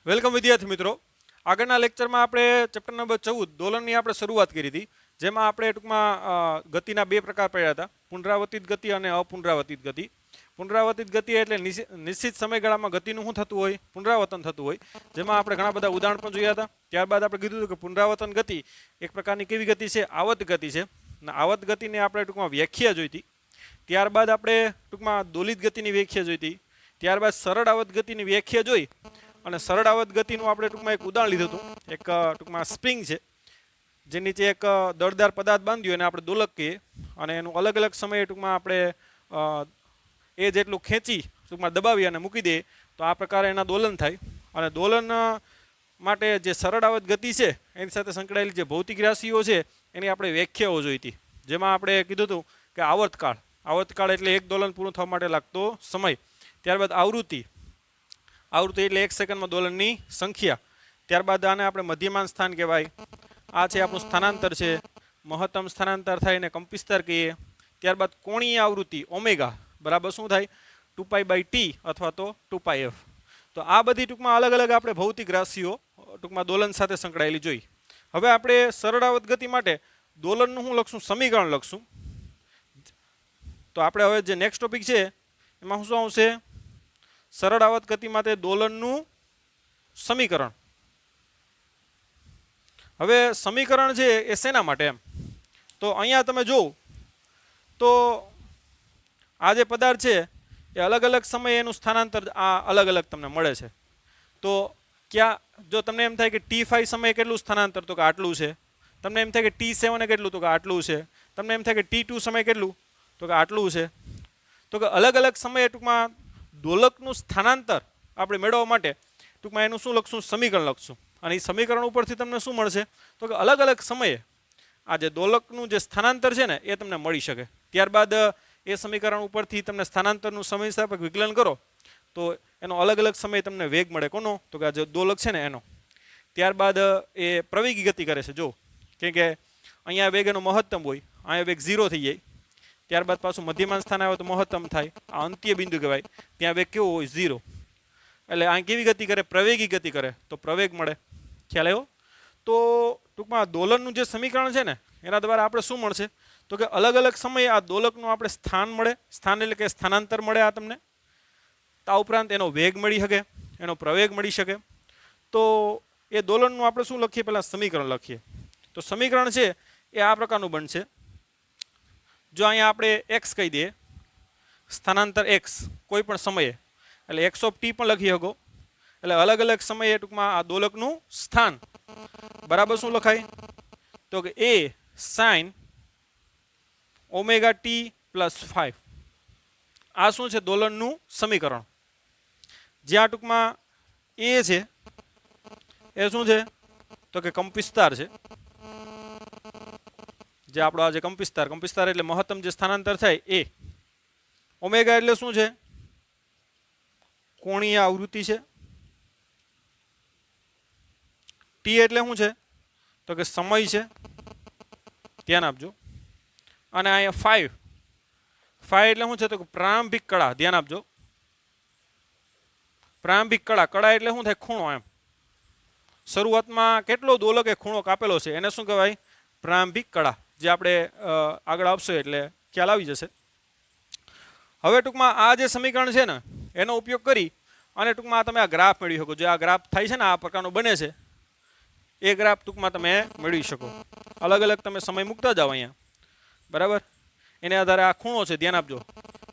Welcome વિદ્યાર્થી મિત્રો. આગળના લેક્ચરમાં આપણે ચેપ્ટર નંબર 14 દોલનની આપણે શરૂઆત કરી હતી, જેમાં આપણે ટૂંકમાં ગતિના બે પ્રકાર પડ્યા હતા, પુનરાવર્તિત ગતિ અને અપુનરાવર્તિત ગતિ. પુનરાવર્તિત ગતિ એટલે નિશ્ચિત સમયગાળામાં ગતિનું શું થતું હોય, પુનરાવર્તન થતું હોય, જેમાં આપણે ઘણા બધા ઉદાહરણ પણ જોયા હતા. ત્યારબાદ આપણે કીધું હતું કે પુનરાવર્તન ગતિ એક પ્રકારની કેવી ગતિ છે, આવર્ત ગતિ છે. આવર્ત ગતિને આપણે ટૂંકમાં વ્યાખ્યા જોઈ હતી. ત્યારબાદ આપણે ટૂંકમાં દોલિત ગતિની વ્યાખ્યા જોઈ હતી. ત્યારબાદ સરળ આવર્ત ગતિની વ્યાખ્યા જોઈ અને સરળ આવર્ત ગતિનું આપણે ટૂંકમાં એક ઉદાહરણ લીધું હતું. એક ટૂંકમાં સ્પ્રિંગ છે, જે નીચે એક દળદાર પદાર્થ બાંધ્યું અને આપણે દોલક કહીએ, અને એનું અલગ અલગ સમયે ટૂંકમાં આપણે એ જેટલું ખેંચી ટૂંકમાં દબાવી અને મૂકી દઈએ તો આ પ્રકારે એના દોલન થાય. અને દોલન માટે જે સરળ આવર્ત ગતિ છે એની સાથે સંકળાયેલી જે ભૌતિક રાશિઓ છે એની આપણે વ્યાખ્યાઓ જોઈ હતી, જેમાં આપણે કીધું હતું કે આવર્તકાળ એટલે એક દોલન પૂરું થવા માટે લાગતો સમય. ત્યારબાદ આવૃત્તિ એટલે 1 સેકન્ડમાં દોલનની સંખ્યા. ત્યારબાદ આને આપણે મધ્યમાન સ્થાન કહેવાય. આ છે આપણું સ્થાનાંતર છે, મહત્તમ સ્થાનાંતર થાય એને કંપિસ્તાર કહીએ. ત્યારબાદ કોણીય આવૃત્તિ ઓમેગા બરાબર શું થાય, 2π/t અથવા તો 2πf. તો આ બધી ટૂંકમાં અલગ અલગ આપણે ભૌતિક રાશિઓ ટૂંકમાં દોલન સાથે સંકળાયેલી જોઈ. હવે આપણે સરળ આવર્ત ગતિ માટે દોલનનું શું લખશું, સમીકરણ લખશું. તો આપણે હવે જે નેક્સ્ટ ટોપિક છે એમાં શું આવશે, સરળ આવર્ત ગતિ માટે દોલનનું સમીકરણ. હવે સમીકરણ છે એ શેના માટે એમ, તો અહીંયા તમે જોવો તો આ જે પદાર્થ છે એ અલગ અલગ સમયે એનું સ્થાનાંતર આ અલગ અલગ તમને મળે છે. તો ક્યાં જો તમને એમ થાય કે T5 સમયે કેટલું સ્થાનાંતર, તો કે આટલું છે. તમને એમ થાય કે T7 એ કેટલું, તો કે આટલું છે. તમને એમ થાય કે T2 સમયે કેટલું, તો કે આટલું છે. તો કે અલગ અલગ સમયે ટૂંકમાં દોલકનું સ્થાનાંતર આપણે મેળવવા માટે ટૂંકમાં એનું શું લખશું, સમીકરણ લખશું. અને એ સમીકરણ ઉપરથી તમને શું મળશે, તો કે અલગ અલગ સમયે આ જે દોલકનું જે સ્થાનાંતર છે ને એ તમને મળી શકે. ત્યારબાદ એ સમીકરણ ઉપરથી તમને સ્થાનાંતરનું સમય સ્થાપક વિકલન કરો તો એનો અલગ અલગ સમયે તમને વેગ મળે. કોનો, તો કે આ જે દોલક છે ને એનો. ત્યારબાદ એ પ્રવેગી ગતિ કરે છે. જો કે અહીંયા વેગ એનો મહત્તમ હોય, અહીંયા વેગ 0 થઈ જાય. ત્યારબાદ પાછું મધ્યમાન સ્થાન આવે તો મહત્તમ થાય, આ અંત્ય બિંદુ કહેવાય. ત્યાં વેગ કેવો હોય, 0. એટલે આ કેવી ગતિ કરે, પ્રવેગી ગતિ કરે, તો પ્રવેગ મળે. ખ્યાલ આવ્યો? તો ટૂંકમાં દોલનનું જે સમીકરણ છે ને એના દ્વારા આપણે શું મળશે, તો કે અલગ અલગ સમયે આ દોલકનું આપણે સ્થાન મળે, સ્થાન એટલે કે સ્થાનાંતર મળે આ તમને. આ ઉપરાંત એનો વેગ મળી શકે, એનો પ્રવેગ મળી શકે. તો એ દોલનનું આપણે શું લખીએ, પહેલાં સમીકરણ લખીએ. તો સમીકરણ છે એ આ પ્રકારનું બનશે. જો અહીંયા આપણે x કહી દઈએ, સ્થાનાંતર x કોઈ પણ સમયે, એટલે x(t) પણ લખી શકો. એટલે અલગ અલગ સમયે ટૂંકમાં આ દોલકનું સ્થાન બરાબર શું લખાય, તો કે a sin ωt + 5. આ શું છે, દોલનનું સમીકરણ. જ્યાં ટૂંકમાં a છે એ શું છે, તો કે કંપિસ્તાર છે. જે આપણો આ જે કંપિસ્તાર એટલે મહત્તમ જે સ્થાનાંતર થાય એ. ઓમેગા એટલે શું છે, કોણીય આવૃત્તિ છે. ટી એટલે શું છે, તો કે સમય છે. ધ્યાન આપજો. અને અહીંયા 5 એટલે શું છે, તો કે પ્રારંભિક કળા. ધ્યાન આપજો. પ્રારંભિક કળા એટલે શું થાય, ખૂણો. એમ શરૂઆતમાં કેટલો દોલકે ખૂણો કાપેલો છે એને શું કહેવાય, પ્રારંભિક કળા. જે આપણે આગળ આવશે એટલે ખ્યાલ આવી જશે. હવે ટૂંકમાં આ જે સમીકરણ છે ને એનો ઉપયોગ કરી અને ટૂંકમાં તમે આ ગ્રાફ મેળવી શકો. જે આ ગ્રાફ થાય છે ને આ પ્રકારનો બને છે, એ ગ્રાફ ટૂંકમાં તમે મેળવી શકો. અલગ અલગ તમે સમય મૂકતા જાઓ અહીંયા, બરાબર. એને આધારે આ ખૂણો છે, ધ્યાન આપજો.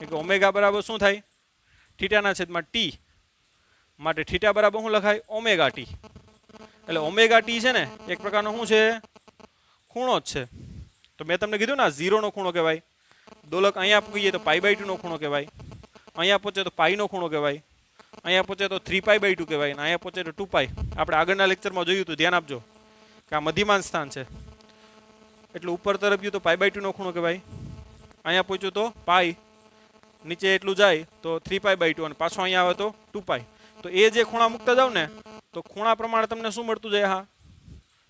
કે ઓમેગા બરાબર શું થાય, થીટાના છેદમાં ટી. માટે થીટા બરાબર શું લખાય, ωt. એટલે ωt છે ને એક પ્રકારનો શું છે, ખૂણો જ છે. તો મેં તમને કીધું ને 0નો ખૂણો કહેવાય. દોલક અહીંયા પૂગીએ તો π/2 નો ખૂણો કહેવાય. અહીંયા પહોંચે તો પાઈનો ખૂણો કહેવાય. અહીંયા પહોંચે તો 3π/2 કહેવાય. અને અહીંયા પહોંચે તો 2π. આપણે આગળના લેક્ચરમાં જોયું હતું, ધ્યાન આપજો કે આ મધ્યમાન સ્થાન છે. એટલે ઉપર તરફ ગયું તો π/2 નો ખૂણો કહેવાય. અહીંયા પહોંચ્યું તો પાઈ, નીચે એટલું જાય તો 3π/2, અને પાછો અહીંયા આવે તો 2π. તો એ જે ખૂણા મૂકતા જાવ ને તો ખૂણા પ્રમાણે તમને શું મળતું જાય, હા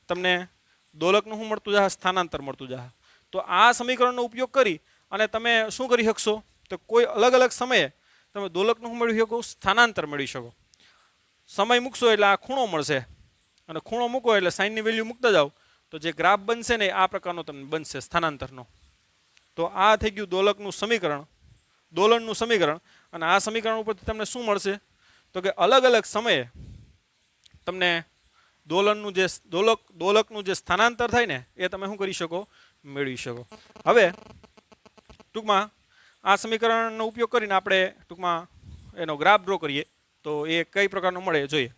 તમને દોલકનું શું મળતું જાય, સ્થાનાંતર મળતું જાય. તો આ સમીકરણનો ઉપયોગ કરી અને તમે શું કરી શકશો, તો કોઈ અલગ અલગ સમયે તમે દોલકનું શું મેળવી શકો, સ્થાનાંતર મેળવી શકો. સમય મૂકશો એટલે આ ખૂણો મળશે અને ખૂણો મૂકો એટલે સાઈનની વેલ્યુ મૂકતા જાઓ તો જે ગ્રાફ બનશે ને આ પ્રકારનો તમને બનશે સ્થાનાંતરનો. તો આ થઈ ગયું દોલકનું સમીકરણ, દોલનનું સમીકરણ. અને આ સમીકરણ ઉપરથી તમને શું મળશે તો કે અલગ અલગ સમયે તમને દોલકનું જે સ્થાનાંતર થાય ને એ તમે શું કરી શકો, મેળવી શકો. હવે ટૂંકમાં આ સમીકરણનો ઉપયોગ કરીને આપણે ટૂંકમાં એનો ગ્રાફ ડ્રો કરીએ તો એ કઈ પ્રકારનો મળે જોઈએ.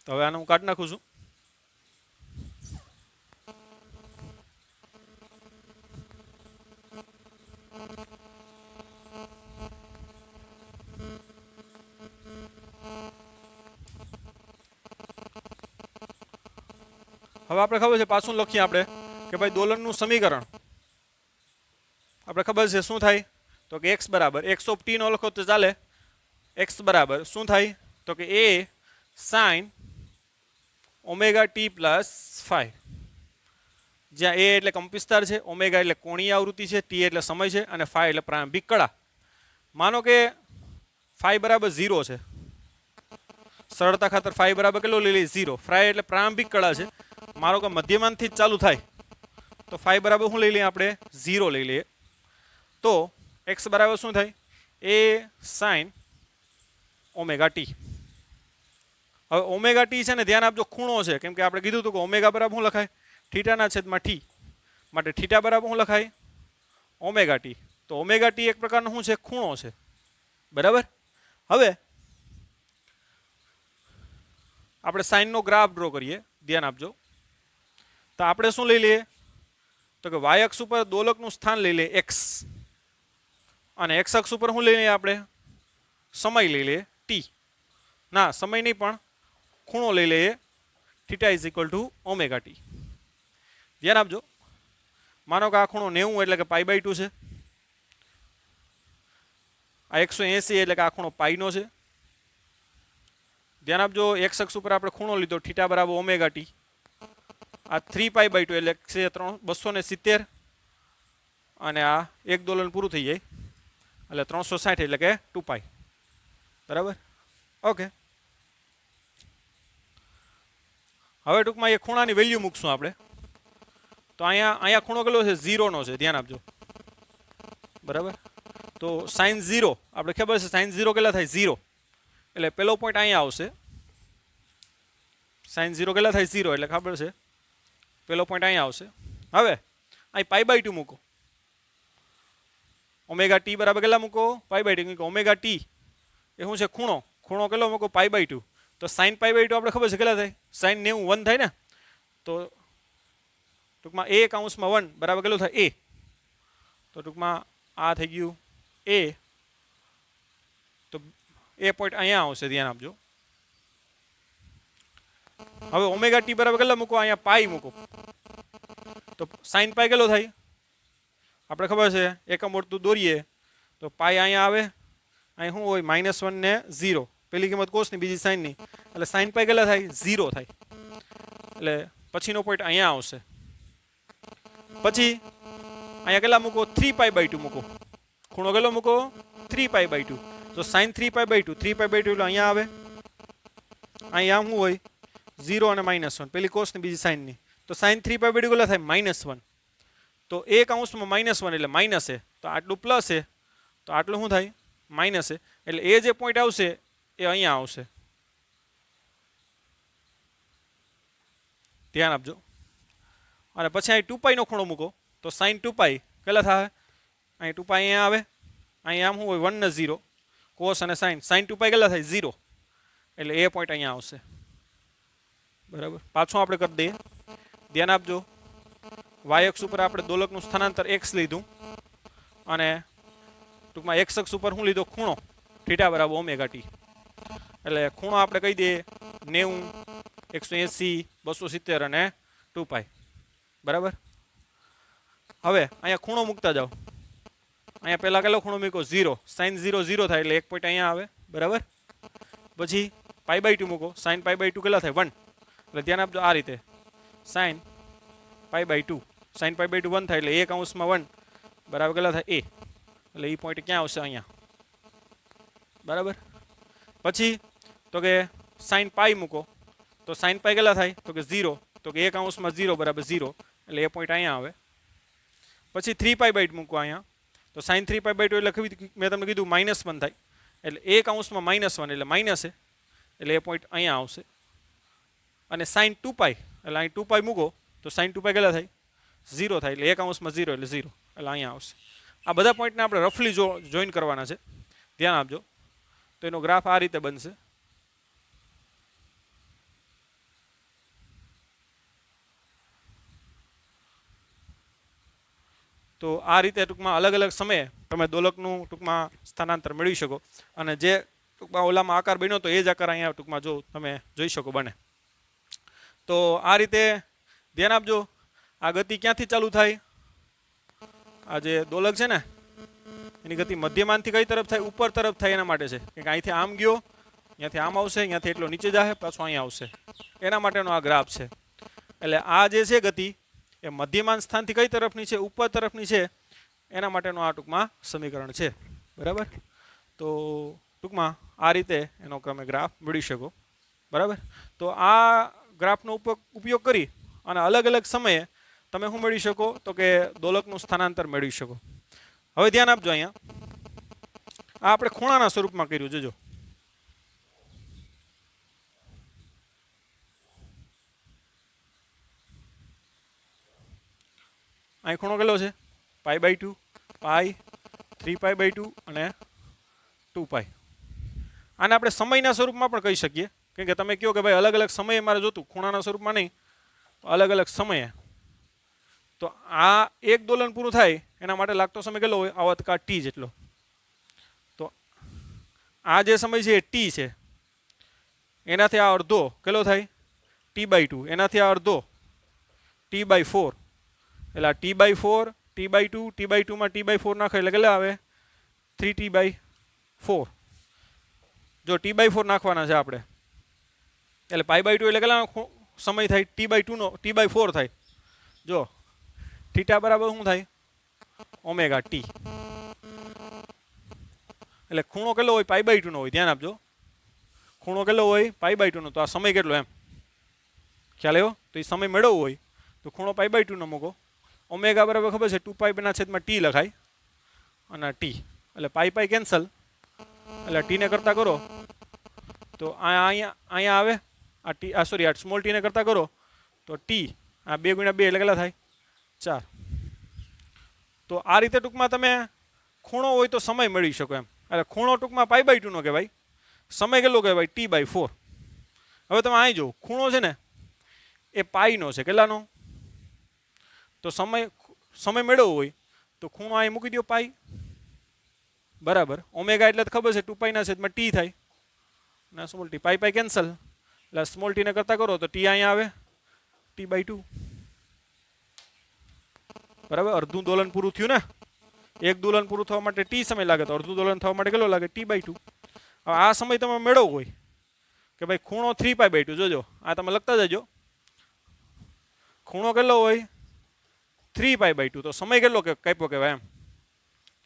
તો હવે આને હું કાઢી નાખું છું. હવે આપણે ખબર છે પાછું લખીએ આપણે કે ભાઈ દોલનનું સમીકરણ આપણે ખબર છે શું થાય તો કે x બરાબર x ઓફ t નો લખો તો ચાલે. x બરાબર શું થાય તો કે a sin omega t plus 5, જ્યાં a એટલે કંપવિસ્તાર છે, ઓમેગા એટલે કોણીય આવૃત્તિ છે, t એટલે સમય છે અને 5 એટલે પ્રારંભિક કળા. માનો કે 5 બરાબર 0 છે, સરળતા ખાતર 5 બરાબર કેટલો લઈ લઈએ 0. 5 એટલે પ્રારંભિક કળા છે, મારો કે મધ્યમાંથી જ ચાલુ થાય તો 5 બરાબર શું લઈ લઈએ આપણે 0 લઈ લઈએ. તો x બરાબર શું થાય a sin ઓમેગા t. હવે ઓમેગા ટી છે ને ધ્યાન આપજો ખૂણો છે, કેમ કે આપણે કીધું હતું કે ઓમેગા બરાબર શું લખાય થીટાના છેદમાં ટી, માટે થીટા બરાબર શું લખાય ઓમેગા ટી. તો ઓમેગા ટી એક પ્રકારનો શું છે ખૂણો છે, બરાબર. હવે આપણે સાઈનનો ગ્રાફ ડ્રો કરીએ, ધ્યાન આપજો. તો આપણે શું લઈ લઈએ તો કે y અક્ષ ઉપર દોલકનું સ્થાન લઈ લઈએ x અને x અક્ષ ઉપર શું લઈ લઈએ આપણે સમય લઈ લઈએ t. ના સમય નહીં પણ ખૂણો લઈ લઈએ theta is equal to omega T. ધ્યાન આપજો. માનો કે આ ખૂણો 90 એટલે કે π/2 છે, આ 180 એટલે કે આ ખૂણો પાઈનો છે. ધ્યાન આપજો x અક્ષ ઉપર આપણે ખૂણો લીધો થીટા બરાબર ઓમેગા ટી. આ 3π/2 એટલે છે 270 અને આ એક દોલન પૂરું થઈ જાય એટલે 360 એટલે કે 2π, બરાબર. ઓકે, હવે ટૂંકમાં એ ખૂણાની વેલ્યુ મૂકશું આપણે. તો અહીંયા ખૂણો કેટલો છે 0 નો છે, ધ્યાન આપજો, બરાબર. તો sin 0 આપણે ખબર છે sin 0 કેટલા થાય 0 એટલે પેલો પોઈન્ટ અહીંયા આવશે. sin 0 કેટલા થાય 0 એટલે ખબર છે પેલો પોઈન્ટ અહીંયા આવશે. હવે અહીં π/2 મૂકો, ઓમેગા ટી બરાબર કેટલા મૂકો π/2. ઓમેગા ટી એ શું છે ખૂણો, ખૂણો કેટલો મૂકો π/2. તો sin π/2 આપણે ખબર છે કેટલા થાય sin 90 1 થાય ને. તો ટૂંકમાં a કૌંસમાં 1 બરાબર કેટલું થાય a. તો ટૂંકમાં આ થઈ ગયું a. તો એ પોઈન્ટ અહીંયા આવશે, ધ્યાન આપજો. હવે ઓમેગા ટી બરાબર કેટલા મૂકો અહીંયા પાઈ મૂકો. તો sin પાઈ કેટલો થાય આપણે ખબર છે, એકમ વર્તુળ દોરીએ તો પાઈ અહીંયા આવે, અહીં શું હોય -1 ને 0, પેલી કિંમત કોસની બીજી સાઈનની, એટલે sin પાઈ કેટલા થાય 0 થાય. એટલે પછીનો પોઈન્ટ અહીંયા આવશે. પછી અહીંયા કેટલા મૂકો 3π/2 મૂકો, ખૂણો કેટલો મૂકો 3π/2. તો sin 3π/2 3π/2 એટલે અહીંયા આવે, અહીંયા શું હોય 0 અને -1, પેલી કોસની બીજી સાઈનની. તો sin 3π/2 કેટલા થાય -1. તો એ કૌંસમાં -1 એટલે માઇનસ છે, તો આટલું પ્લસ છે, તો આટલું શું થાય માઇનસ છે. એટલે એ જે પોઈન્ટ આવશે એ અહીંયા આવશે, ધ્યાન આપજો. અને પછી અહીં 2π નો ખૂણો મૂકો તો sin 2π કેટલા થાય, અહીં 2π અહીંયા આવે, અહીંયા આમ શું હોય 1 ને 0, કોસ અને sin 2π કેટલા થાય 0, એટલે એ પોઈન્ટ અહીંયા આવશે, બરાબર. પાછું આપણે કરી દઈએ, ધ્યાન આપજો. y અક્ષ ઉપર આપણે દોલકનું સ્થાનાંતર x લીધું અને ટૂંકમાં x અક્ષ ઉપર શું લીધો ખૂણો થીટા બરાબર ઓમેગા ટી. એટલે ખૂણો આપણે કહી દઈએ 90 180 270 અને 2π, બરાબર. હવે અહીંયા ખૂણો મૂકતા જાઓ. અહીંયા પહેલા કેટલો ખૂણો મૂકો 0, sin 0 0 થાય એટલે એક પોઈન્ટ અહીંયા આવે, બરાબર. પછી π/2 મૂકો, sin π/2 કેટલા થાય 1, એટલે ધ્યાન આપજો આ રીતે sin π/2 sin π/2 1 થાય એટલે 1 કૌંસમાં 1 બરાબર કેટલા થાય a. એટલે એ પોઈન્ટ ક્યાં આવશે? અહીંયા, બરાબર. પછી તો કે સાઇન પાઈ મૂકો તો સાઇન પાઈ કેટલા થાય? તો કે 0, તો કે 1/0 બરાબર 0, એટલે એ પોઈન્ટ અહીંયા આવે. પછી 3π/2 મૂકો અહીંયા, તો સાઇન 3π/2 એટલે મેં તમને કીધું -1 થાય, એટલે 1/-1 એટલે માઇનસ છે, એટલે એ પોઈન્ટ અહીંયા આવશે. અને સાઇન 2π એટલે અહીં 2π મૂકો તો સાઇન 2π કેટલા થાય? 0 થાય, એટલે 1/0 એટલે 0, એટલે અહીંયા આવશે. આ બધા પોઈન્ટને આપણે રફલી જોઈન કરવાના છે, ધ્યાન આપજો. તો એનો ગ્રાફ આ રીતે બનશે. તો આ રીતે ટૂંકમાં અલગ અલગ સમયે તમે દોલકનું ટૂંકમાં સ્થાનાંતર મેળવી શકો. અને જે ટૂંકમાં ઓલામાં આકાર બન્યો તો એ જ આકાર અહીંયા ટૂંકમાં જો તમે જોઈ શકો બને. તો આ રીતે ધ્યાન આપજો. આ ગતિ ક્યાંથી ચાલુ થાય? આ જે દોલક છે ને એની ગતિ મધ્યમાનથી કઈ તરફ થાય? ઉપર તરફ થાય, એના માટે છે કે અહીંથી આમ ગયો, અહીંયાથી આમ આવશે, અહીંયાથી એટલો નીચે જાય, પાછો અહીંયા આવશે, એના માટેનો આ ગ્રાફ છે. એટલે આ જે છે ગતિ એ મધ્યમાન સ્થાનથી કઈ તરફની છે? ઉપર તરફની છે, એના માટેનો આ ટૂંકમાં સમીકરણ છે, બરાબર. તો ટૂંકમાં આ રીતે એનો તમે ગ્રાફ મેળવી શકો, બરાબર. તો આ ગ્રાફનો ઉપયોગ કરી અને અલગ અલગ સમયે તમે શું મેળવી શકો? તો કે દોલકનું સ્થાનાંતર મેળવી શકો. હવે ધ્યાન આપજો, અહીંયા આ આપણે ખૂણાના સ્વરૂપમાં કર્યું, જોજો. અહીં ખૂણો કેટલો છે? π/2, પાઈ, 3π/2 અને 2π. આને આપણે સમયના સ્વરૂપમાં પણ કહી શકીએ, કેમ કે તમે કહો કે ભાઈ અલગ અલગ સમયે મારે જોતું, ખૂણાના સ્વરૂપમાં નહીં, અલગ અલગ સમયે. તો આ એક દોલન પૂરું થાય એના માટે લાગતો સમય કેટલો હોય? આવતકાળ t જેટલો. તો આ જે સમય છે એ t છે, એનાથી આ અડધો કેટલો થાય? t/2. એનાથી આ અડધો t/4, એટલે આ t/4, t/2, t/2 માં t/4 નાખે એટલે કેટલા આવે? 3t/4. જો t/4 નાખવાના છે આપણે, એટલે π/2 એટલે કેટલા સમય થાય? t/2 નો t/4 થાય. જો થીટા બરાબર શું થાય? ω/t. એટલે ખૂણો કેટલો હોય? π/2 નો હોય. ધ્યાન આપજો, ખૂણો કેટલો હોય? π/2 નો. તો આ સમય કેટલો એમ ખ્યાલ આવ્યો? તો એ સમય મેળવવો હોય તો ખૂણો π/2 નો મૂકો. ω બરાબર ખબર છે 2π/t લખાય, અને t એટલે π કેન્સલ, એટલે t ને કરતા કરો તો અહીંયા આવે આ t, આ સોરી આ સ્મોલ t ને કરતા કરો તો t, આ 2 × 2 એટલે કેટલા થાય? 4. તો આ રીતે ટૂંકમાં તમે ખૂણો હોય તો સમય મેળવી શકો એમ. એટલે ખૂણો ટૂંકમાં π/2 નો કહેવાય, સમય કેટલો કહેવાય? t/4. હવે તમે અહીં જો ખૂણો છે ને એ પાઈનો છે, કેટલાનો? તો સમય મેળવવો હોય તો ખૂણો અહીં મૂકી દો પાઈ, બરાબર. ω એટલે ખબર છે 2π/t થાય, ના સ્મોલ t, પાઈ કેન્સલ, એટલે સ્મોલ t ને કરતા કરો તો t અહીંયા આવે t/2, બરાબર. અડધું દોલન પૂરું થયું ને. એક દોલન પૂરું થવા માટે t સમય લાગે, તો અડધું દોલન થવા માટે કેટલો લાગે? t/2. હવે આ સમય તમે મેળવવો હોય કે ભાઈ ખૂણો 3π/2, જોજો આ તમે લખતા જજો. ખૂણો કેટલો હોય? 3π/2. તો સમય કેટલો કાપ્યો કહેવાય એમ?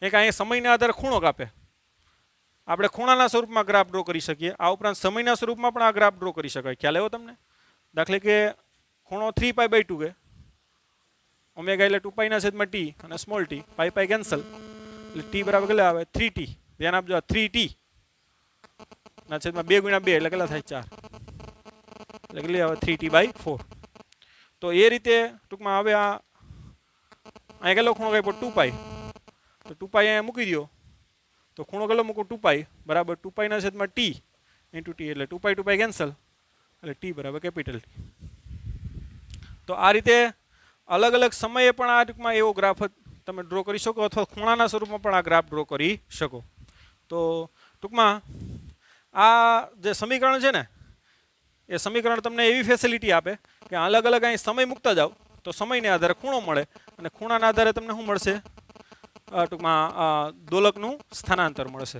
એક અહીંયા સમયના આધારે ખૂણો કાપે. આપણે ખૂણાના સ્વરૂપમાં ગ્રાફ ડ્રો કરી શકીએ, આ ઉપરાંત સમયના સ્વરૂપમાં પણ આ ગ્રાફ ડ્રો કરી શકાય. ખ્યાલ આવ્યો તમને? દાખલે કે ખૂણો 3π/2 કે ω એટલે 2π/t અને સ્મોલ t, પાઈ કેન્સલ, એટલે t બરાબર કેટલા આવે? 3t. ધ્યાન આપજો, આ 3t ના છેદમાં 2 × 2 એટલે કેટલા થાય? 4. એટલે કેટલી આવે? 3t/4. તો એ રીતે ટૂંકમાં હવે આ અહીંયા કેટલો ખૂણો કાપ્યો? 2π. તો 2π અહીંયા મૂકી દો તો ખૂણો કેટલો મૂકો? 2π બરાબર 2π/t × t, એટલે 2π કેન્સલ, એટલે t બરાબર કેપિટલ T. તો આ રીતે અલગ અલગ સમયે પણ આ ટૂંકમાં એવો ગ્રાફ તમે ડ્રો કરી શકો, અથવા ખૂણાના સ્વરૂપમાં પણ આ ગ્રાફ ડ્રો કરી શકો. તો ટૂંકમાં આ જે સમીકરણ છે ને એ સમીકરણ તમને એવી ફેસિલિટી આપે કે અલગ અલગ અહીં સમય મૂકતા જાઓ તો સમયને આધારે ખૂણો મળે, અને ખૂણાના આધારે તમને શું મળશે? ટૂંકમાં દોલકનું સ્થાનાંતર મળશે.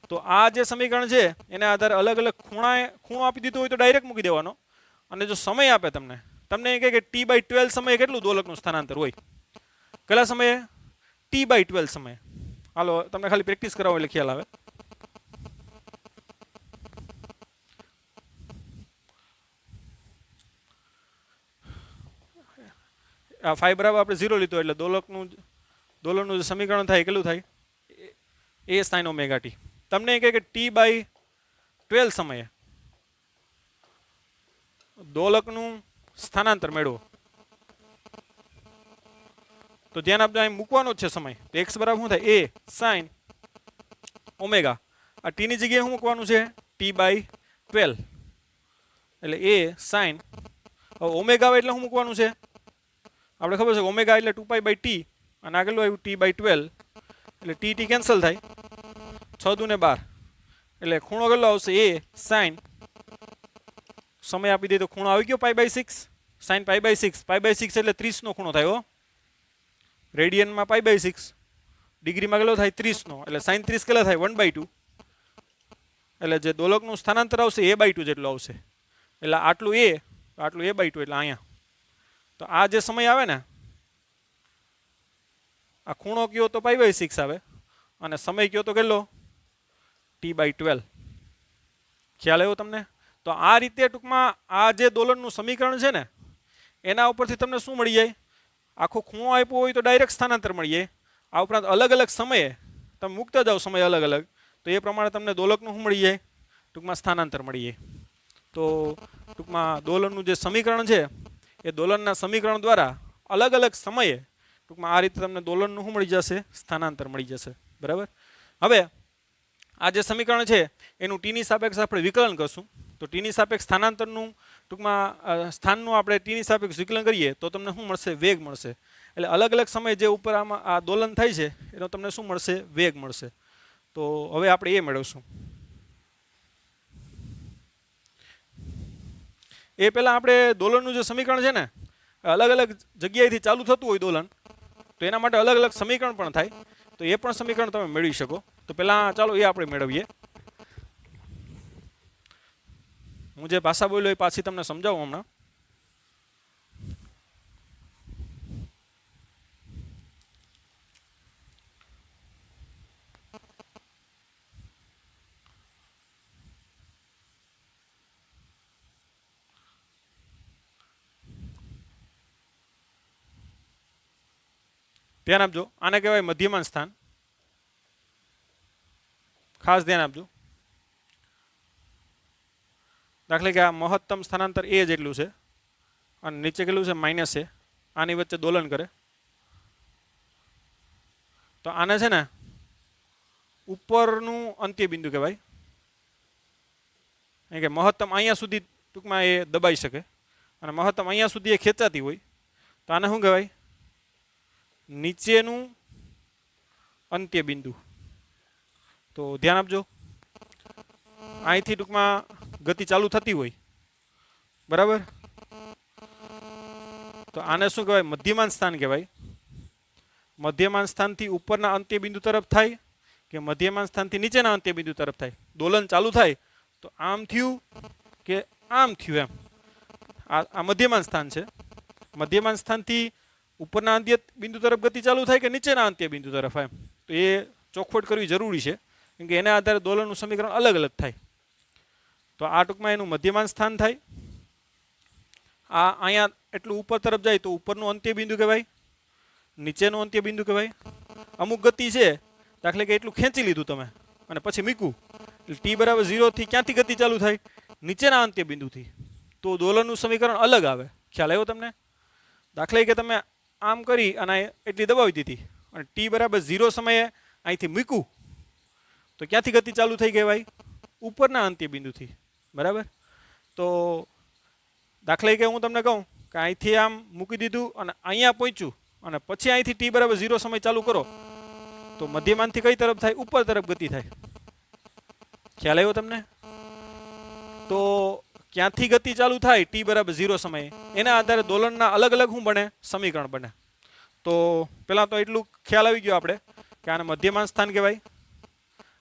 તો આ જે સમીકરણ છે એના આધારે અલગ અલગ ખૂણો આપી દીધો હોય તો ડાયરેક્ટ મૂકી દેવાનો, અને જો સમય આપે તમને એ કહે કે t/12 સમયે કેટલું દોલકનું સ્થાનાંતર હોય? કેટલા સમયે? t/12 સમયે. હાલો તમને ખાલી પ્રેક્ટિસ કરાવો એટલે ખ્યાલ આવે. આ ફાઈ બરાબર આપણે 0 લીધો એટલે દોલનનું જે સમીકરણ થાય કેટલું થાય? એ સાઇન ઓમેગા ટી. તમને કહે કે t/12 સમયે દોલકનું સ્થાનાંતર મેળવો. તો ધ્યાન આપજો, અહીં મૂકવાનો જ છે સમય. તો x બરાબર શું થાય? a sine omega. આ t ની જગ્યાએ શું મૂકવાનું છે? t/12 એટલે a સાઇન. હવે ઓમેગા આવે એટલે શું મૂકવાનું છે? આપણે ખબર છે ઓમેગા એટલે 2π/t અને આગળ આવ્યું t/12 એટલે t કેન્સલ થાય. 6 દુ ને 12 એટલે ખૂણો કેટલો આવશે? a sine. સમય આપી દે તો ખૂણો આવી ગયો π/6 સાઇન π/6. π/6 એટલે 30 નો ખૂણો થાય હો. રેડિયનમાં π/6, ડિગ્રીમાં કેટલો થાય? 30 નો. એટલે સાઇન 30 કેટલા થાય? 1/2. એટલે જે દોલકનું સ્થાનાંતર આવશે a/2 જેટલું આવશે. એટલે આટલું a/2 એટલે અહીંયા. તો આ જે સમય આવે ને, આ ખૂણો કયો તો π/6 આવે અને સમય કયો તો કેટલો? t/12. ખ્યાલ આવ્યો તમને? તો આ રીતે ટૂંકમાં આ જે દોલનનું સમીકરણ છે ને એના ઉપરથી તમને શું મળી જાય? આખો ખૂણો આપ્યો હોય તો ડાયરેક્ટ સ્થાનાંતર મળી જાય. આ ઉપરાંત અલગ અલગ સમયે તમે મૂકતા જાઓ સમય અલગ અલગ, તો એ પ્રમાણે તમને દોલકનું શું મળી જાય? ટૂંકમાં સ્થાનાંતર મળી જાય. તો ટૂંકમાં દોલનનું જે સમીકરણ છે એ દોલનના સમીકરણ દ્વારા અલગ અલગ સમયે ટૂંકમાં આ રીતે તમને દોલનનું શું મળી જશે? સ્થાનાંતર મળી જશે. બરાબર. હવે આ જે સમીકરણ છે એનું ટીની સાપેક્ષ આપણે વિકલન કરશું. તો ટીની સાપેક્ષ સ્થાનાંતરનું ટૂંકમાં સ્થાનનું આપણે ટીની સાપેક્ષ વિકલન કરીએ તો તમને શું મળશે? વેગ મળશે. એટલે અલગ અલગ સમયે જે ઉપર આમાં આ દોલન થાય છે એનો તમને શું મળશે? વેગ મળશે. તો હવે આપણે એ મેળવશું. એ પહેલાં આપણે દોલનનું જે સમીકરણ છે ને, અલગ અલગ જગ્યાએથી ચાલુ થતું હોય દોલન, તો એના માટે અલગ અલગ સમીકરણ પણ થાય. તો એ પણ સમીકરણ તમે મેળવી શકો. તો પહેલાં ચાલો એ આપણે મેળવીએ. હું જે ભાષા બોલ્યો એ પાછી તમને સમજાવું હમણાં. ધ્યાન આપજો, આને કહેવાય મધ્યમાન સ્થાન. ખાસ ધ્યાન આપજો. દાખલા કે આ મહત્તમ સ્થાનાંતર a જેટલું છે અને નીચે કેટલું છે? -a. આની વચ્ચે દોલન કરે તો આને છે ને ઉપરનું અંત્ય બિંદુ કહેવાય. કે મહત્તમ અહીંયા સુધી ટૂંકમાં એ દબાઈ શકે અને મહત્તમ અહીંયા સુધી એ ખેંચાતી હોય તો આને શું કહેવાય? નીચેનું અંત્ય બિંદુ. તો ધ્યાન આપજો, અહીંથી ટૂંકમાં ગતિ ચાલુ થતી હોય, બરાબર? તો આને શું કહેવાય? મધ્યમાન સ્થાન કહેવાય. મધ્યમાન સ્થાનથી ઉપરના અંત્ય બિંદુ તરફ થાય કે મધ્યમાન સ્થાનથી નીચેના અંત્ય બિંદુ તરફ થાય. દોલન ચાલુ થાય તો આમ થયું કે આમ થયું એમ. આ મધ્યમાન સ્થાન છે. મધ્યમાન સ્થાનથી ઉપરના અંત્ય બિંદુ તરફ ગતિ ચાલુ થાય કે નીચેના અંત્ય બિંદુ તરફ એમ. તો એ ચોખવટ કરવી જરૂરી છે, કેમ કે એના આધારે દોલનનું સમીકરણ અલગ અલગ થાય. તો આ ટૂંકમાં એનું મધ્યમાન સ્થાન થાય. આ અહીંયા એટલું ઉપર તરફ જાય તો ઉપરનું અંત્ય બિંદુ કહેવાય, નીચેનું અંત્ય બિંદુ કહેવાય. અમુક ગતિ છે, દાખલા કે એટલું ખેંચી લીધું તમે અને પછી મૂક્યું એટલે t/0 થી ક્યાંથી ગતિ ચાલુ થાય? નીચેના અંત્ય બિંદુથી. તો દોલનનું સમીકરણ અલગ આવે. ખ્યાલ આવ્યો તમને? દાખલા કે તમે આમ કરી અને એટલી દબાવી દીધી અને t/0 સમયે અહીંથી મૂક્યું તો ક્યાંથી ગતિ ચાલુ થઈ કહેવાય? ઉપરના અંત્ય બિંદુથી. બરાબર. તો દાખલા કે હું તમને કહું કે અહીંથી આમ મૂકી દીધું અને અહીંયા પહોંચ્યું અને પછી અહીંથી t/0 સમય ચાલુ કરો તો મધ્યમાનથી કઈ તરફ થાય? ઉપર તરફ ગતિ થાય. ખ્યાલ આવ્યો તમને? તો ક્યાંથી ગતિ ચાલુ થાય t/0 સમયે એના આધારે દોલનના અલગ અલગ શું બને? સમીકરણ બને. તો પહેલાં તો એટલું ખ્યાલ આવી ગયો આપણે કે આને મધ્યમાન સ્થાન કહેવાય.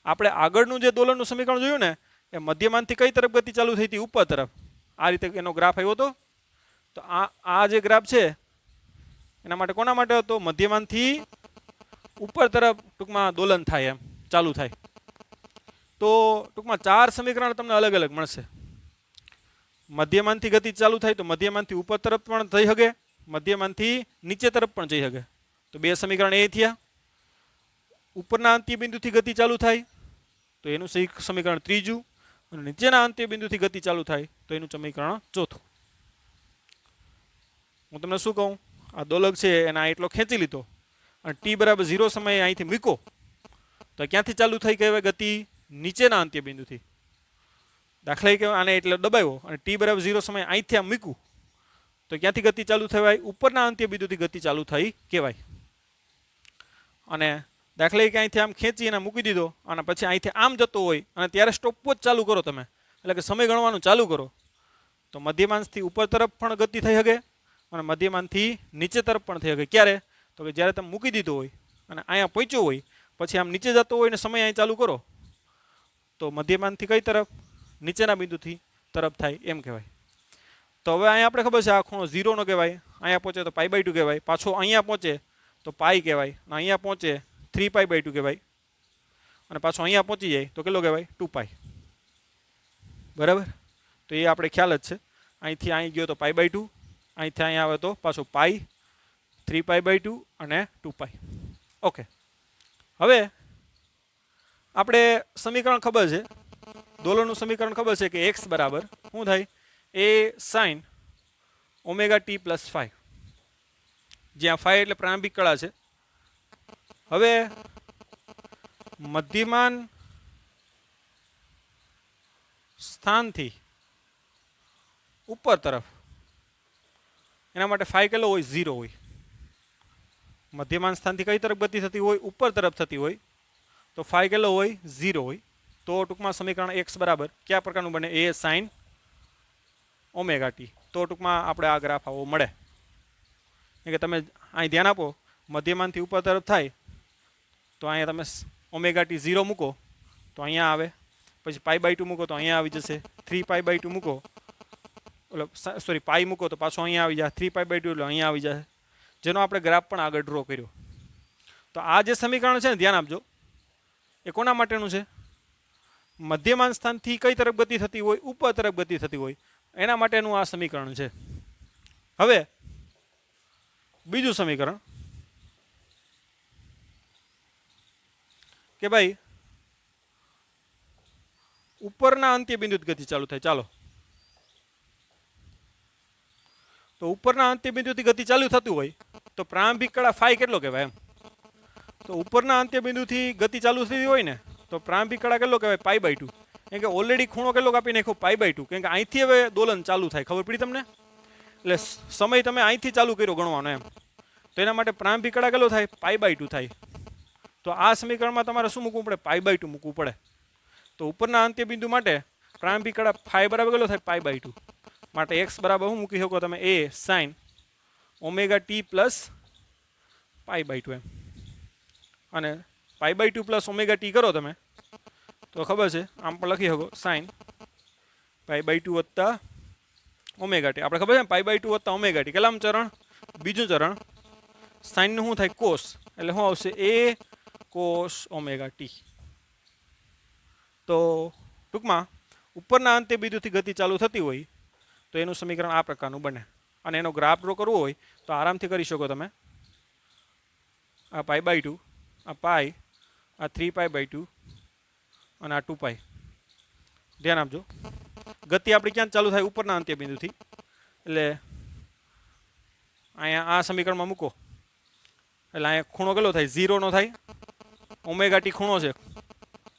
આપણે આગળનું જે દોલનનું સમીકરણ જોયું ને એ મધ્યમાનથી કઈ તરફ ગતિ ચાલુ થઈ હતી? ઉપર તરફ. આ રીતે એનો ગ્રાફ આવ્યો હતો. તો આ જે ગ્રાફ છે એના માટે કોના માટે હતો? મધ્યમાનથી ઉપર તરફ ટૂંકમાં દોલન થાય એમ ચાલુ થાય. તો ટૂંકમાં 4 સમીકરણ તમને અલગ અલગ મળશે. મધ્યમાનથી ગતિ ચાલુ થાય તો મધ્યમાનથી ઉપર તરફ પણ થઈ શકે, મધ્યમાનથી નીચે તરફ પણ જઈ શકે. તો 2 સમીકરણ એ થયા. ઉપરના અંત્ય બિંદુથી ગતિ ચાલુ થાય તો એનું સમીકરણ ત્રીજું, અને નીચેના અંત્ય બિંદુથી ગતિ ચાલુ થાય તો એનું સમીકરણ ચોથું. હું તમને શું કહું, આ દોલક છે એના એટલો ખેંચી લીધો અને t બરાબર 0 સમયે અહીંથી મૂકો તો ક્યાંથી ચાલુ થઈ કહેવાય ગતિ? નીચેના અંત્ય બિંદુથી. દાખલા કે આને એટલે દબાવ્યો અને t બરાબર 0 સમયે અહીંથી આમ મૂક્યું તો ક્યાંથી ગતિ ચાલુ થવાય? ઉપરના અંત્ય બિંદુથી ગતિ ચાલુ થઈ કહેવાય. અને દાખલા કે અહીંથી આમ ખેંચી અને મૂકી દીધો અને પછી અહીંથી આમ જતો હોય અને ત્યારે સ્ટોપવોચ ચાલુ કરો તમે, એટલે કે સમય ગણવાનું ચાલુ કરો, તો મધ્યમાંશથી ઉપર તરફ પણ ગતિ થઈ શકે અને મધ્યમાનથી નીચે તરફ પણ થઈ શકે. ક્યારે? તો કે જ્યારે તમે મૂકી દીધો હોય અને અહીંયા પહોંચ્યો હોય પછી આમ નીચે જતો હોય ને સમય અહીં ચાલુ કરો તો મધ્યમાનથી કઈ તરફ? નીચેના બિંદુથી તરફ થાય એમ કહેવાય. તો હવે અહીંયા આપણે ખબર છે આ ખૂણો 0 નો કહેવાય, અહીંયા પહોંચે તો π/2 કહેવાય, પાછો અહીંયા પહોંચે તો પાઈ કહેવાય, અને અહીંયા પહોંચે 3π/2 કહેવાય, અને પાછો અહીંયા પહોંચી જાય તો કેટલો કહેવાય? 2π. બરાબર? તો એ આપણે ખ્યાલ જ છે. અહીંથી અહીં ગયો તો π/2, અહીંથી અહીંયા આવે તો પાછું પાઈ, 3π/2 અને 2π. ઓકે, હવે આપણે સમીકરણ ખબર છે, દોલનનું સમીકરણ ખબર છે કે x બરાબર શું થાય? a sin ωt + φ, જ્યાં φ એટલે પ્રારંભિક કળા છે. હવે મધ્યમાન સ્થાનથી ઉપર તરફ એના માટે φ કેટલો હોય? 0 હોય. મધ્યમાન સ્થાનથી કઈ તરફ ગતિ થતી હોય? ઉપર તરફ થતી હોય તો φ કેટલો હોય? 0 હોય. તો ટૂંકમાં સમીકરણ x બરાબર કયા પ્રકારનું બને? a sin ωt. તો ટૂંકમાં આપણે આ ગ્રાફ આવો મળે. કે તમે અહીં ધ્યાન આપો, મધ્યમાનથી ઉપર તરફ થાય તો અહીંયા તમે ωt 0 મૂકો તો અહીંયા આવે, પછી π/2 મૂકો તો અહીંયા આવી જશે, 3π/2 મૂકો સોરી પાઈ મૂકો તો પાછો અહીંયા આવી જાય, 3π/2 એટલે અહીંયા આવી જાય, જેનો આપણે ગ્રાફ પણ આગળ ડ્રો કર્યો. તો આ જે સમીકરણ છે ને ધ્યાન આપજો, એ કોના માટેનું છે? મધ્યમાન સ્થાનથી કઈ તરફ ગતિ થતી હોય? ઉપર તરફ ગતિ થતી હોય એના માટેનું આ સમીકરણ છે. હવે બીજું સમીકરણ કે ભાઈ ઉપરના અંત્ય બિંદુથી ગતિ ચાલુ થાય. ચાલો, તો ઉપરના અંત્ય બિંદુથી ગતિ ચાલુ થતું હોય તો પ્રારંભિક કળા φ કેટલો કહેવાય? એમ તો ઉપરના અંત્ય બિંદુથી ગતિ ચાલુ થતી હોય ને તો પ્રારંભિક કળા કેટલો કહેવાય? π/2. કેમ કે ઓલરેડી ખૂણો કેટલો કાપી નાખ્યો? π/2. કેમ કે અહીંથી હવે દોલન ચાલુ થાય, ખબર પડી તમને? એટલે સમય તમે અહીંથી ચાલુ કર્યો ગણવાનો એમ, તો એના માટે પ્રારંભિક કળા કેટલો થાય? π/2 થાય. તો આ સમીકરણમાં તમારે શું મૂકવું પડે? π/2 મૂકવું પડે. તો ઉપરના અંત્ય બિંદુ માટે પ્રારંભિક કળા φ બરાબર કેટલો થાય? π/2. માટે x બરાબર શું મૂકી શકો તમે? a sin ωt + π/2 એમ. અને π/2 + ωt કરો તમે તો ખબર છે આમ પણ લખી શકો sin π/2 વત્તા ωt. આપણે ખબર છે π/2 વત્તા ωt કેટલામ ચરણ? બીજું ચરણ. sin નું શું થાય? cos, એટલે શું આવશે? a cos ωt. તો ટૂંકમાં ઉપરના અંત્ય બિંદુથી ગતિ ચાલુ થતી હોય તો એનું સમીકરણ આ પ્રકારનું બને. અને એનો ગ્રાફ ડ્રો કરવો હોય તો આરામથી કરી શકો તમે. આ π/2, આ પાઈ, આ 3π/2 અને આ 2π. ધ્યાન આપજો, ગતિ આપણી ક્યાં ચાલુ થાય? ઉપરના અંત્ય બિંદુથી. એટલે અહીંયા આ સમીકરણમાં મૂકો એટલે અહીંયા ખૂણો કેટલો થાય? 0 નો થાય. ωt ખૂણો છે,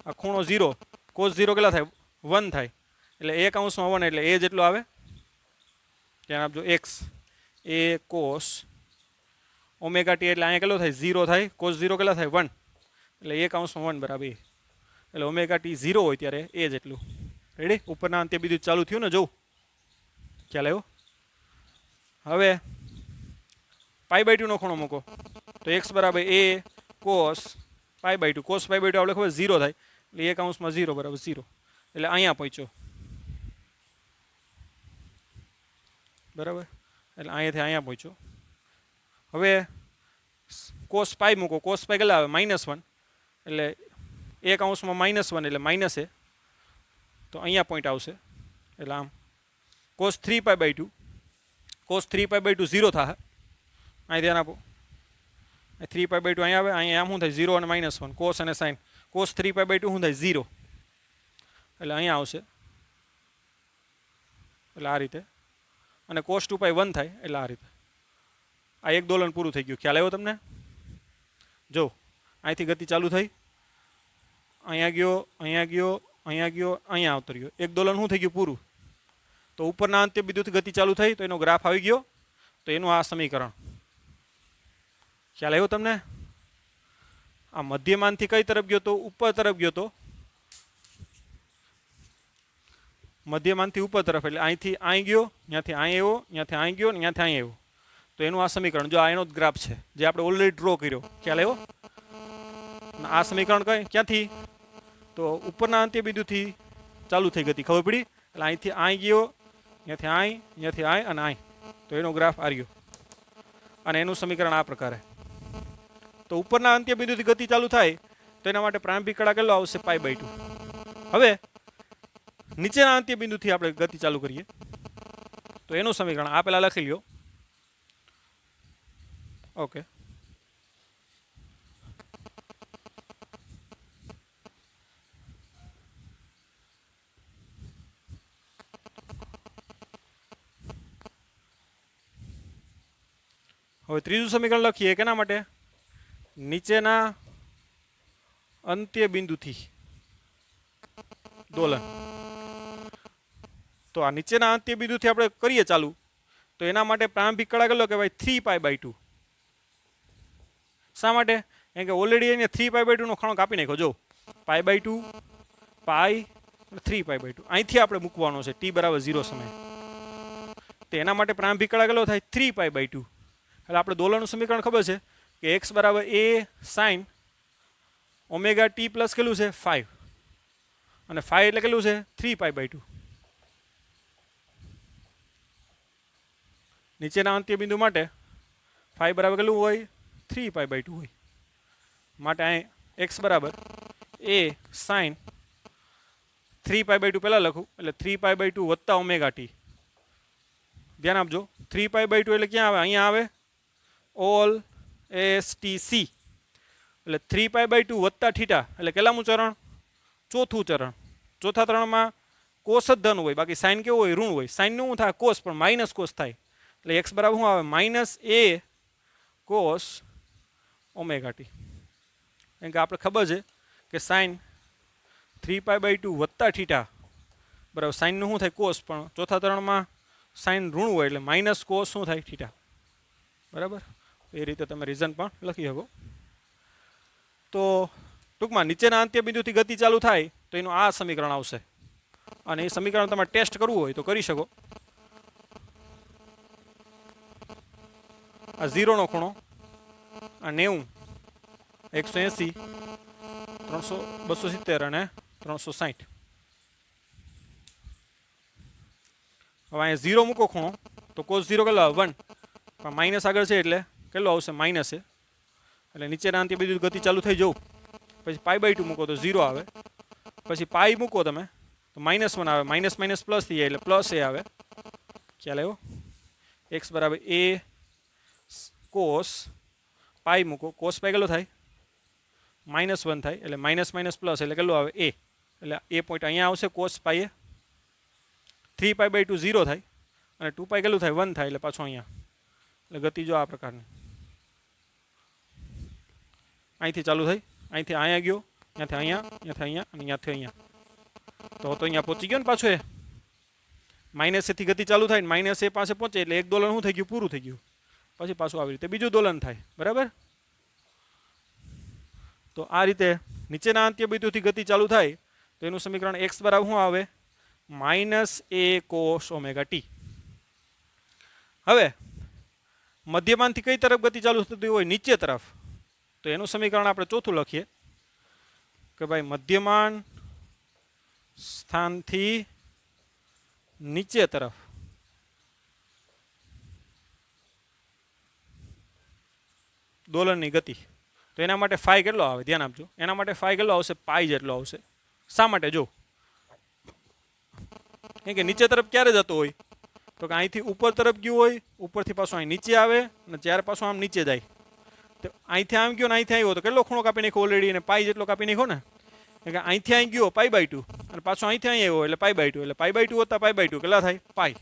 આ ખૂણો 0, cos 0 કેટલા થાય? 1 થાય. એટલે 1/1 એટલે a જેટલો આવે. ધ્યાન આપજો, x a cos ωt એટલે અહીંયા કેટલો થાય? 0 થાય. cos 0 કેટલા થાય? 1. એટલે 1/1 બરાબર a. એટલે ωt 0 હોય ત્યારે a જેટલું. રેડી? ઉપરના અંત્ય બિંદુ ચાલુ થયું ને, જોઉં ખ્યાલ આવ્યો? હવે π/2 નો ખૂણો મૂકો તો x બરાબર a cos π/2. cos π/2 આપણે ખબર 0 થાય એટલે 1/0 બરાબર 0. એટલે અહીંયા પહોંચ્યો. બરાબર? એટલે અહીંયાથી અહીંયા પહોંચ્યો. હવે કોસ પાઈ મૂકો, કોસ પાઈ કેટલા આવે -1 એટલે 1/-1 એટલે માઇનસ એ, તો અહીંયા પોઈન્ટ આવશે એટલે આમ cos 3π/2, cos 3π/2 0 થાય, અહીં ધ્યાન આપો 3π/2 અહીંયા આવે, અહીંયા આમ શું થાય 0 અને -1 cos અને sin, cos 3π/2 શું થાય 0 એટલે અહીંયા આવશે એટલે આ રીતે, અને cos 2π 1 થાય એટલે આ રીતે. આ એક દોલન પૂરું થઈ ગયું. ખ્યાલ આવ્યો તમને? જો અહીંથી ગતિ ચાલુ થઈ, અહીંયા ગયો, અહીંયા ગયો, અહીંયા ગયો, અહીંયા આવતો રહ્યો, એક દોલન શું થઈ ગયું પૂરું. તો ઉપરના અંત્ય બિંદુથી ગતિ ચાલુ થઈ તો એનો ગ્રાફ આવી ગયો, તો એનું આ સમીકરણ. ખ્યાલ આવ્યો તમને? આ મધ્યમાનથી કઈ તરફ ગયો તો ઉપર તરફ ગયો, તો મધ્યમાનથી ઉપર તરફ એટલે અહીંથી અહીં ગયો, ત્યાંથી અહીં આવ્યો, ત્યાંથી અહીં ગયો, ત્યાંથી અહીં આવ્યો, તો એનું આ સમીકરણ. જો આ એનો જ ગ્રાફ છે જે આપણે ઓલરેડી ડ્રો કર્યો. ખ્યાલ આવ્યો? આ સમીકરણ કઈ ક્યાંથી? તો ઉપરના અંત્ય બિંદુથી ચાલુ થઈ ગતિ, ખબર પડી? એટલે અહીંથી અહીં ગયો, ત્યાંથી અહીં, ત્યાંથી અહીં અને અહીં, તો એનો ગ્રાફ આ રહ્યો, અને એનું સમીકરણ આ પ્રકારે. તો ઉપરના અંત્ય બિંદુથી ગતિ ચાલુ થાય તો એના માટે પ્રારંભિક કળા કેટલો આવશે π/2. હવે નીચેના અંત્ય બિંદુથી આપણે ગતિ ચાલુ કરીએ તો એનું સમીકરણ આ પહેલા લખી લ્યો. ઓકે, હવે ત્રીજું સમીકરણ લખીએ. કેના માટે? નીચેના અંત્ય બિંદુથી દોલન. તો આ નીચેના અંત્ય બિંદુથી આપણે કરીએ ચાલુ, તો એના માટે પ્રારંભિક કળા કેટલો કહેવાય? 3π/2. શા માટે? કેમ કે ઓલરેડી એને 3π/2 નો ખૂણો કાપી નાખ્યો. જો π/2 પાઈ 3π/2 અહીંથી આપણે મૂકવાનો છે t = 0 સમય. તો એના માટે પ્રારંભિક કળા કેટલો થાય? 3π/2. એટલે આપણે દોલનનું સમીકરણ ખબર છે કે x = a sin ωt plus કેટલું છે 5, અને 5 એટલે કેટલું છે 3π/2. નીચેના અંત્ય બિંદુ માટે 5 બરાબર કેટલું હોય? 3π/2 હોય. માટે અહીં x = a sin 3π/2 પહેલાં લખું એટલે 3π/2 વત્તા ωt. ધ્યાન આપજો, 3π/2 એટલે ક્યાં આવે? અહીંયા આવે ઓલ STC, એટલે 3π/2 વત્તા θ એટલે કેટલામું ચરણ? ચોથું ચરણ. ચોથા ચરણમાં કોસ જ ધન હોય, બાકી સાઇન કેવું હોય? ઋણ હોય. સાઇનનું શું થાય? કોસ, પણ માઇનસ કોસ થાય. એટલે x બરાબર શું આવે? -a cos ωt. કેમ કે આપણે ખબર છે કે સાઇન 3π/2 વત્તા θ બરાબર સાઇનનું શું થાય? કોસ, પણ ચોથા ચરણમાં સાઇન ઋણ હોય એટલે માઇનસ કોસ શું થાય? θ. બરાબર? એ રીતે તમે રીઝન પણ લખી શકો. તો ટૂંકમાં નીચેના અંત્ય બિંદુથી ગતિ ચાલુ થાય તો એનું આ સમીકરણ આવશે, અને એ સમીકરણ તમારે ટેસ્ટ કરવું હોય તો કરી શકો. આ 0 નો ખૂણો, આ 90, 180, 300, 270 અને 360. હવે અહીંયા 0 મૂકો ખૂણો તો cos 0 કેટલો આવે? 1, પણ માઇનસ આગળ છે એટલે કેટલો આવશે? માઇનસ છે. એટલે નીચેના અંત્ય બિંદુ ગતિ ચાલુ થઈ જવું, પછી π/2 મૂકો તો 0 આવે, પછી પાઈ મૂકો તમે તો -1 આવે, માઇનસ માઇનસ પ્લસ થઈ જાય એટલે પ્લસ એ આવે. ખ્યાલ આવ્યો? x = a cos પાઈ મૂકો, cos પાઈ કેટલો થાય? -1 થાય, એટલે માઇનસ માઇનસ પ્લસ એટલે કેટલું આવે? a. એટલે એ પોઈન્ટ અહીંયા આવશે cos પાઈ. 3π/2 0 થાય, અને 2π કેટલું થાય? 1 થાય, એટલે પાછું અહીંયા. એટલે ગતિ જો આ પ્રકારની અહીંથી ચાલુ થઈ, અહીંથી અહીંયા ગયો, ત્યાંથી અહીંયા, ત્યાંથી અહીંયા, અને ત્યાંથી અહીંયા, તો અહીંયા પહોંચી ગયો ને પાછું. એ -a થી ગતિ ચાલુ થાય ને -a પાસે પહોંચે એટલે એક દોલન શું થઈ ગયું? પૂરું થઈ ગયું. પછી પાછું આવી રીતે બીજું દોલન થાય. બરાબર? તો આ રીતે નીચેના અંત્ય બિંદુથી ગતિ ચાલુ થાય તો એનું સમીકરણ x બરાબર શું આવે? -a cos ωt. હવે મધ્યમાનથી કઈ તરફ ગતિ ચાલુ થતી હોય? નીચે તરફ. તો એનું સમીકરણ આપણે ચોથું લખીએ કે ભાઈ મધ્યમાન સ્થાનથી નીચે તરફ દોલનની ગતિ. તો એના માટે ફાઈ કેટલો આવે ધ્યાન આપજો. એના માટે ફાઈ કેટલો આવશે? પાઈ જેટલો આવશે. શા માટે? જો કેમ કે નીચે તરફ ક્યારે જતો હોય? તો કે અહીંથી ઉપર તરફ ગયું હોય, ઉપરથી પાછું અહીં નીચે આવે અને ત્યારે પાછું આમ નીચે જાય. તો અહીંથી આમ ગયો ને અહીંથી આવ્યો તો કેટલો ખૂણો કાપી નાખ્યો ઓલરેડી, અને પાઈ જેટલો કાપી નાખ્યો ને. કે અહીંથી અહીં ગયો π/2 અને પાછો અહીંથી અહીં આવ્યો એટલે π/2, એટલે π/2 વત્તા π/2 કેટલા થાય? પાઈ.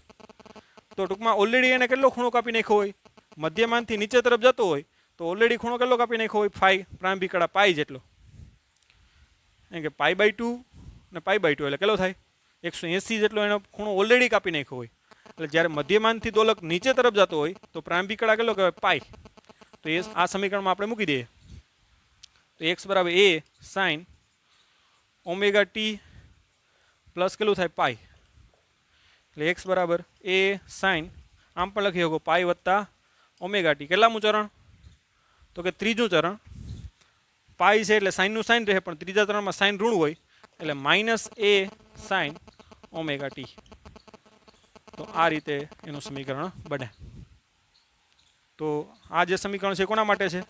તો ટૂંકમાં ઓલરેડી એને કેટલો ખૂણો કાપી નાખ્યો હોય? મધ્યમાનથી નીચે તરફ જતો હોય તો ઓલરેડી ખૂણો કેટલો કાપી નાખ્યો હોય? ફાઈ, પ્રારંભિક કળા પાઈ જેટલો. કે π/2 ને π/2 એટલે કેટલો થાય? 180 જેટલો એનો ખૂણો ઓલરેડી કાપી નાખ્યો હોય. એટલે જ્યારે મધ્યમાનથી દોલક નીચે તરફ જતો હોય તો પ્રારંભિક કળા કેટલો કહેવાય? પાઈ. તો એ આ સમીકરણમાં આપણે મૂકી દઈએ. તો x બરાબર a sin omega T plus કેટલું થાય? પાઈ. એટલે x બરાબર a sin, આમ પણ લખી શકો પાઈ વત્તા ઓમેગા ટી. કેટલામું ચરણ? તો કે ત્રીજું ચરણ. પાઈ છે એટલે સાઇનનું સાઇન રહે, પણ ત્રીજા ચરણમાં સાઇન ઋણ હોય એટલે minus a sin omega T. તો આ રીતે એનું સમીકરણ બને. તો આ જે સમીકરણ છે કોના માટે છે?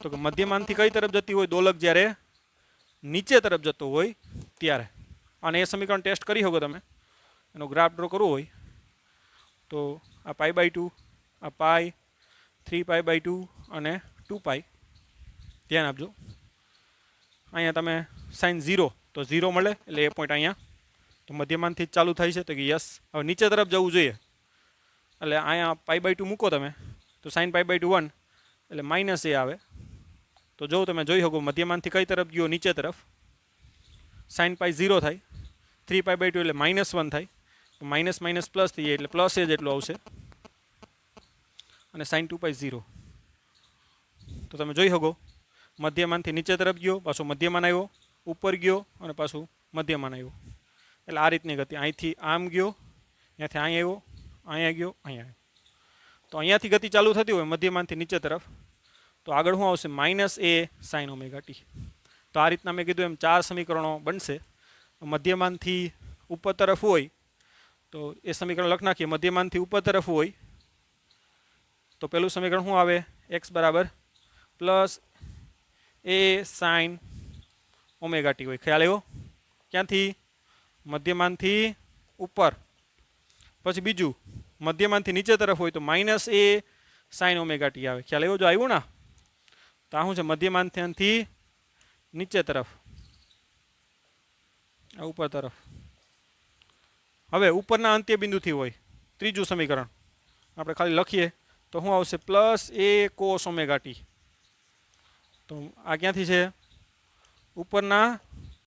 તો કે મધ્યમાનથી કઈ તરફ જતી હોય દોલક? જ્યારે નીચે તરફ જતો હોય ત્યારે. અને એ સમીકરણ ટેસ્ટ કરી શકો તમે. એનો ગ્રાફ ડ્રો કરવો હોય તો આ π/2, આ પાઈ, 3π/2 અને 2π. ધ્યાન આપજો. અહીંયા તમે સાઇન 0 તો 0 મળે એટલે એ પોઈન્ટ અહીંયા. તો મધ્યમાનથી જ ચાલુ થાય છે તો કે યસ. હવે નીચે તરફ જવું જોઈએ એટલે અહીંયા π/2 મૂકો તમે તો સાઇન π/2 1 એટલે માઇનસ એ આવે. તો જો તમે જોઈ શકો મધ્યમાનથી કઈ તરફ ગયો? નીચે તરફ. સાઇન પાઈ 0 થાય, 3π/2 એટલે -1 થાય. માઇનસ માઇનસ પ્લસ થઈ જાય એટલે પ્લસ એ જેટલું આવશે. અને સાઇન 2π 0. તો તમે જોઈ શકો મધ્યમાનથી નીચે તરફ ગયો, પાછો મધ્યમાન આવ્યો, ઉપર ગયો અને પાછું મધ્યમાન આવ્યો. એટલે આ રીતની ગતિ. અહીંથી આમ ગયો, અહીંયાથી અહીં આવ્યો, અહીંયા ગયો, અહીંયા આવ્યો. તો અહીંયાથી ગતિ ચાલુ થતી હોય મધ્યમાનથી નીચે તરફ તો આગળ શું આવશે? Minus a sin omega T. તો આ રીતના મેં કીધું એમ 4 સમીકરણો બનશે. મધ્યમાનથી ઉપર તરફ હોય તો એ સમીકરણ લખ નાખીએ. મધ્યમાનથી ઉપર તરફ હોય તો પેલું સમીકરણ શું આવે? x બરાબર plus a sin omega T હોય. ખ્યાલ આવ્યો? ક્યાંથી? મધ્યમાનથી ઉપર. પછી બીજું મધ્યમાનથી નીચે તરફ હોય તો minus a sin omega T આવે. ખ્યાલ આવ્યો? જો આવ્યું ને તો આ શું છે? મધ્યમાનથી નીચે તરફ, ઉપર તરફ. હવે ઉપરના અંત્ય બિંદુથી હોય ત્રીજું સમીકરણ આપણે ખાલી લખીએ તો શું આવશે? Plus a cos omega T. તો આ ક્યાંથી છે? ઉપરના